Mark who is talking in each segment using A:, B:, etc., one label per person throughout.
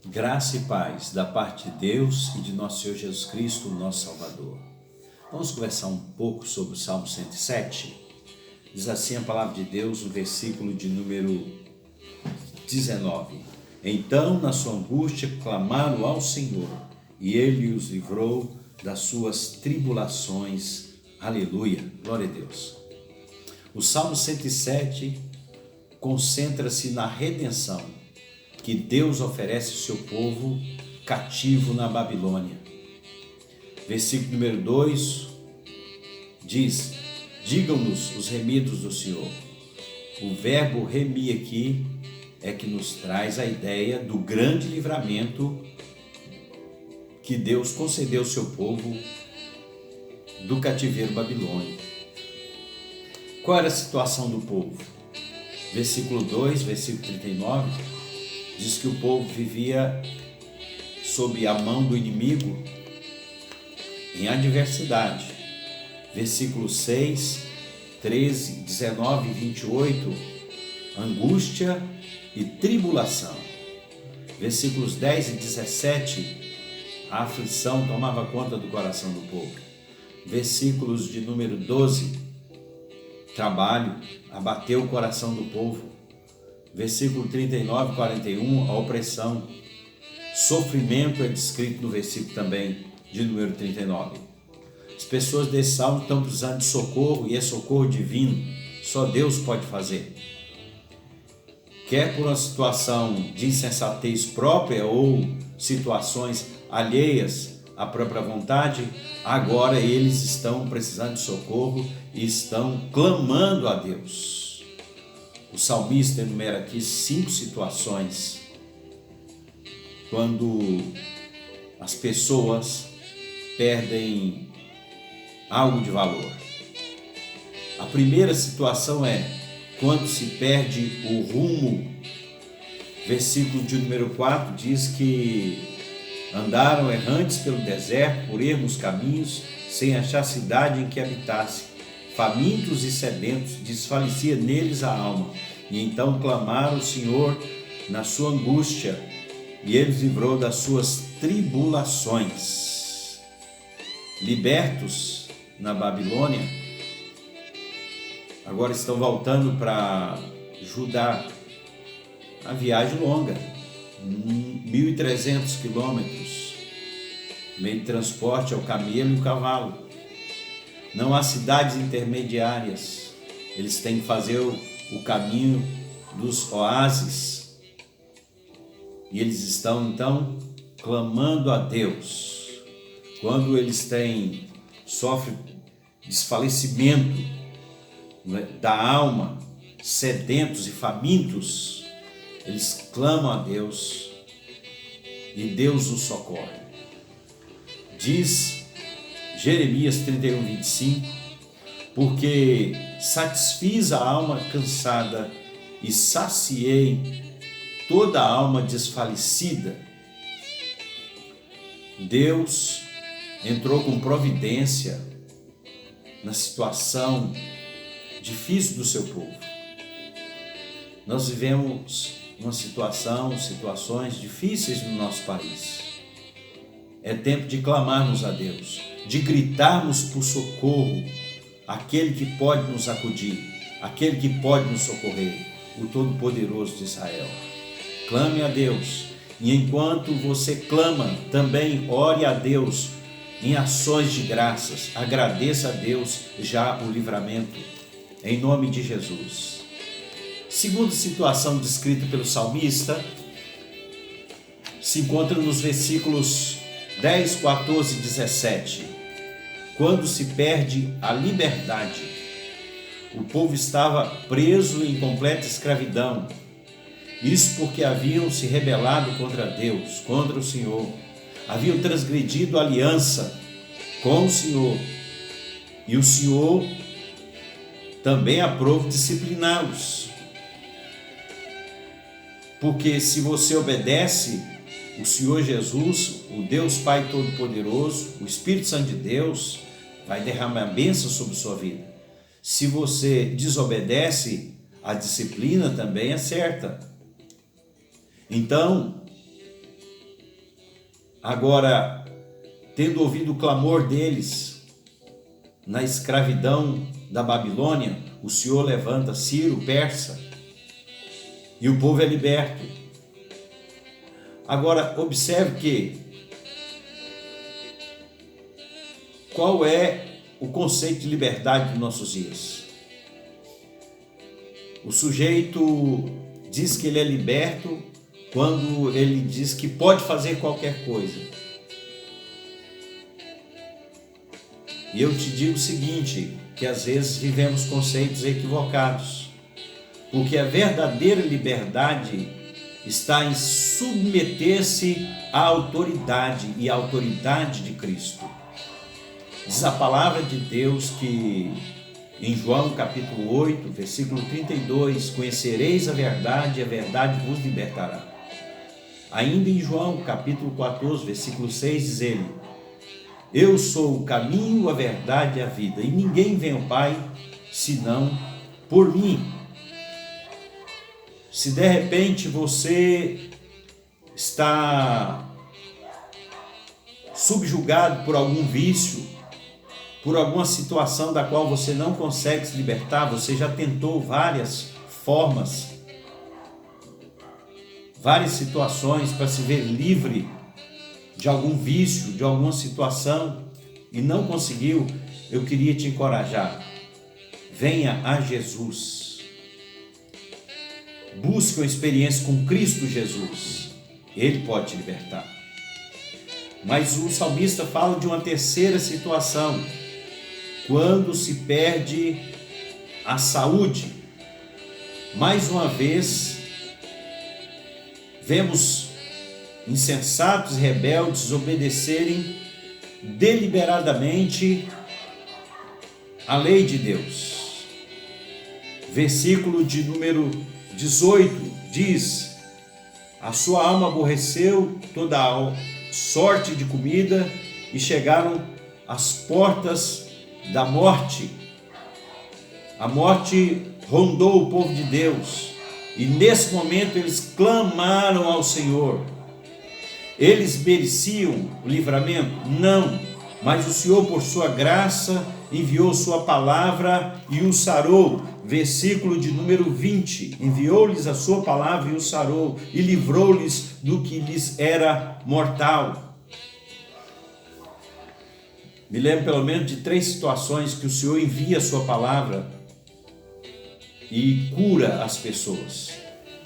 A: Graça e paz da parte de Deus e de nosso Senhor Jesus Cristo, nosso Salvador. Vamos conversar um pouco sobre o Salmo 107. Diz assim a palavra de Deus no versículo de número 19. Então, na sua angústia, clamaram ao Senhor, e Ele os livrou das suas tribulações. Aleluia, glória a Deus. O Salmo 107 concentra-se na redenção que Deus oferece ao seu povo cativo na Babilônia. Versículo número 2 diz: digam-nos os remidos do Senhor. O verbo remir aqui é que nos traz a ideia do grande livramento que Deus concedeu ao seu povo do cativeiro babilônico. Qual era a situação do povo? Versículo 2, versículo 39, diz que o povo vivia sob a mão do inimigo em adversidade. Versículo 6, 13, 19 e 28, angústia e tribulação. Versículos 10 e 17, a aflição tomava conta do coração do povo. Versículos de número 12, trabalho abateu o coração do povo. Versículo 39 e 41, a opressão. Sofrimento é descrito no versículo também de número 39. As pessoas desse salmo estão precisando de socorro e é socorro divino. Só Deus pode fazer. Quer por uma situação de insensatez própria ou situações alheias à própria vontade, agora eles estão precisando de socorro e estão clamando a Deus. O salmista enumera aqui 5 situações quando as pessoas perdem algo de valor. A primeira situação é quando se perde o rumo. Versículo de número 4 diz que andaram errantes pelo deserto, por ermos caminhos, sem achar cidade em que habitasse. Famintos e sedentos, desfalecia neles a alma. E então clamaram o Senhor na sua angústia, e Ele os livrou das suas tribulações. Libertos na Babilônia, agora estão voltando para Judá. A viagem longa, 1.300 quilômetros. Meio de transporte é o camelo e o cavalo. Não há cidades intermediárias. Eles têm que fazer o caminho dos oásis. E eles estão, então, clamando a Deus. Quando eles sofrem desfalecimento da alma, sedentos e famintos, eles clamam a Deus e Deus os socorre. Diz Jeremias 31, 25, porque satisfiz a alma cansada e saciei toda a alma desfalecida. Deus entrou com providência na situação difícil do seu povo. Nós vivemos situações difíceis no nosso país. É tempo de clamarmos a Deus, de gritarmos por socorro, aquele que pode nos acudir, aquele que pode nos socorrer, o Todo-Poderoso de Israel. Clame a Deus, e enquanto você clama, também ore a Deus em ações de graças, agradeça a Deus já o livramento, em nome de Jesus. Segunda situação descrita pelo salmista se encontra nos versículos 10, 14 e 17. Quando se perde a liberdade, o povo estava preso em completa escravidão. Isso porque haviam se rebelado contra Deus, contra o Senhor. Haviam transgredido a aliança com o Senhor. E o Senhor também aprova discipliná-los. Porque se você obedece, o Senhor Jesus, o Deus Pai Todo-Poderoso, o Espírito Santo de Deus, vai derramar bênção sobre sua vida. Se você desobedece, a disciplina também é certa. Então, Agora, tendo ouvido o clamor deles na escravidão da Babilônia, o Senhor levanta Ciro, persa, e o povo é liberto. Agora, observe que qual é o conceito de liberdade dos nossos dias? O sujeito diz que ele é liberto quando ele diz que pode fazer qualquer coisa. E eu te digo o seguinte, que às vezes vivemos conceitos equivocados, porque a verdadeira liberdade está em submeter-se à autoridade e à autoridade de Cristo. Diz a palavra de Deus que em João capítulo 8, versículo 32, conhecereis a verdade e a verdade vos libertará. Ainda em João capítulo 14, versículo 6, diz ele: eu sou o caminho, a verdade e a vida, e ninguém vem ao Pai senão por mim. Se de repente você está subjugado por algum vício, por alguma situação da qual você não consegue se libertar, você já tentou várias formas, várias situações para se ver livre de algum vício, de alguma situação e não conseguiu, eu queria te encorajar. Venha a Jesus. Busque uma experiência com Cristo Jesus. Ele pode te libertar. Mas o salmista fala de uma terceira situação, quando se perde a saúde. Mais uma vez, vemos insensatos e rebeldes obedecerem deliberadamente a lei de Deus. Versículo de número 18 diz: a sua alma aborreceu toda a sorte de comida e chegaram às portas da morte. A morte rondou o povo de Deus e nesse momento eles clamaram ao Senhor. Eles mereciam o livramento? Não, mas o Senhor, por sua graça, enviou sua palavra e os sarou. Versículo de número 20, enviou-lhes a sua palavra e os sarou, e livrou-lhes do que lhes era mortal. Me lembro pelo menos de 3 situações que o Senhor envia a sua palavra e cura as pessoas.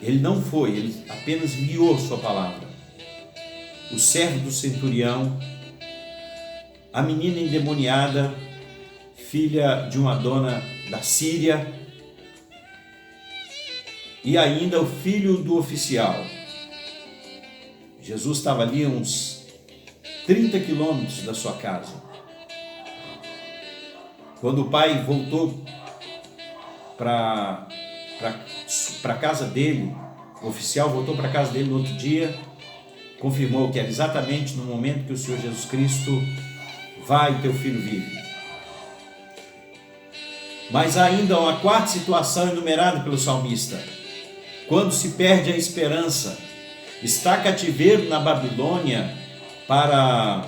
A: Ele não foi, ele apenas enviou a sua palavra. O servo do centurião, a menina endemoniada, filha de uma dona da Síria, e ainda o filho do oficial. Jesus estava ali a uns 30 quilômetros da sua casa. Quando o pai voltou para a casa dele, o oficial voltou para a casa dele no outro dia, confirmou que era exatamente no momento que o Senhor Jesus Cristo vai, teu filho vive. Mas ainda uma quarta situação enumerada pelo salmista, quando se perde a esperança. Está cativeiro na Babilônia para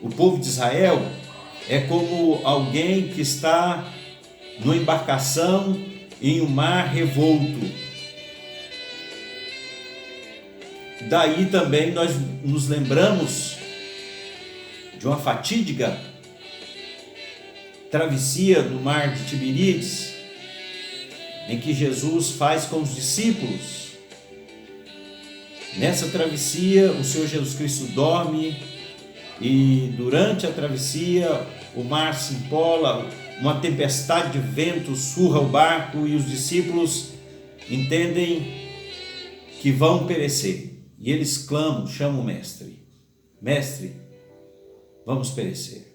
A: o povo de Israel, é como alguém que está numa embarcação em um mar revolto. Daí também nós nos lembramos de uma fatídica travessia no mar de Tiberíades, em que Jesus faz com os discípulos. Nessa travessia, o Senhor Jesus Cristo dorme e durante a travessia o mar se empola, uma tempestade de vento surra o barco e os discípulos entendem que vão perecer. E eles clamam, chamam o mestre. Mestre, vamos perecer.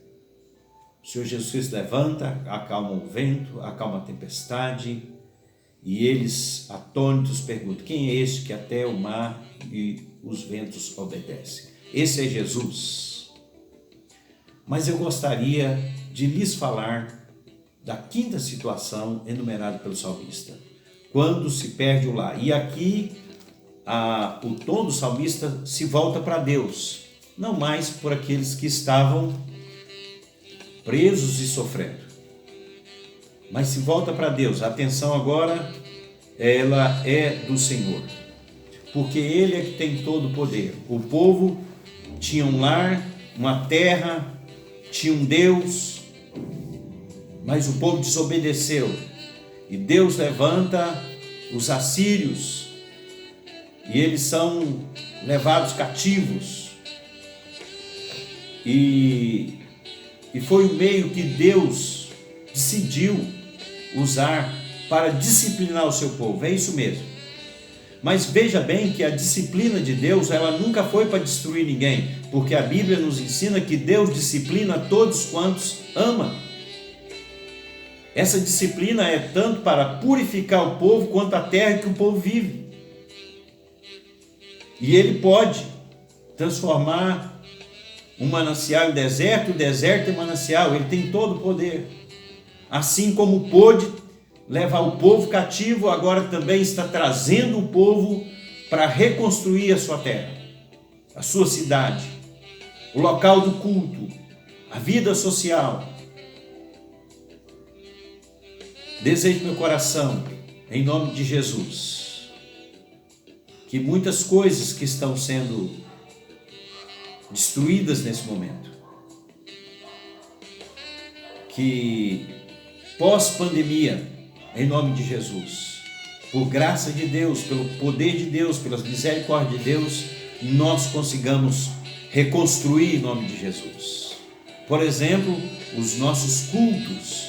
A: O Senhor Jesus Cristo levanta, acalma o vento, acalma a tempestade, e eles, atônitos, perguntam: quem é este que até o mar e os ventos obedecem? Esse é Jesus. Mas eu gostaria de lhes falar da quinta situação enumerada pelo salmista, quando se perde o lar. E aqui o tom do salmista se volta para Deus. não mais por aqueles que estavam presos e sofrendo. Mas se volta para Deus, a atenção agora, ela é do Senhor, porque Ele é que tem todo o poder. O povo tinha um lar, uma terra, tinha um Deus, mas o povo desobedeceu. E Deus levanta os assírios, e eles são levados cativos. E foi o meio que Deus decidiu usar para disciplinar o seu povo. É isso mesmo. Mas veja bem que a disciplina de Deus, ela nunca foi para destruir ninguém, porque a Bíblia nos ensina que Deus disciplina todos quantos ama. Essa disciplina é tanto para purificar o povo quanto a terra que o povo vive. E Ele pode transformar um manancial em deserto, o deserto em manancial. Ele tem todo o poder. Assim como pôde levar o povo cativo, agora também está trazendo o povo para reconstruir a sua terra, a sua cidade, o local do culto, a vida social. Desejo no meu coração, em nome de Jesus, que muitas coisas que estão sendo destruídas nesse momento, que pós-pandemia, em nome de Jesus, por graça de Deus, pelo poder de Deus, pela misericórdia de Deus, nós consigamos reconstruir em nome de Jesus. Por exemplo, os nossos cultos.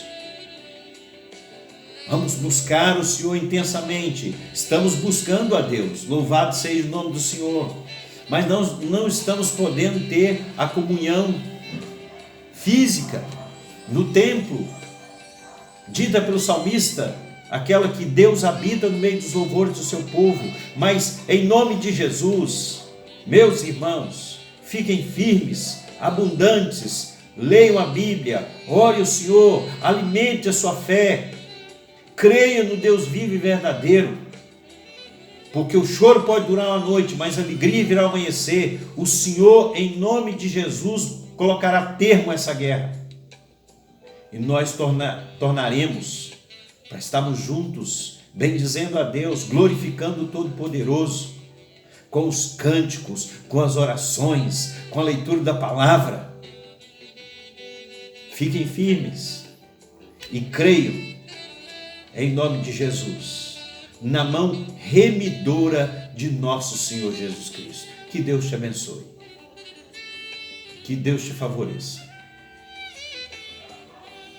A: Vamos buscar o Senhor intensamente. Estamos buscando a Deus. Louvado seja o nome do Senhor. Mas não estamos podendo ter a comunhão física no templo, dita pelo salmista, aquela que Deus habita no meio dos louvores do seu povo. Mas em nome de Jesus, meus irmãos, fiquem firmes, abundantes, leiam a Bíblia, ore ao Senhor, alimente a sua fé, creia no Deus vivo e verdadeiro, porque o choro pode durar uma noite, mas a alegria virá ao amanhecer. O Senhor, em nome de Jesus, colocará termo a essa guerra, e nós tornaremos para estarmos juntos, bendizendo a Deus, glorificando o Todo-Poderoso, com os cânticos, com as orações, com a leitura da palavra. Fiquem firmes e creiam, em nome de Jesus, na mão remidora de nosso Senhor Jesus Cristo. Que Deus te abençoe, que Deus te favoreça.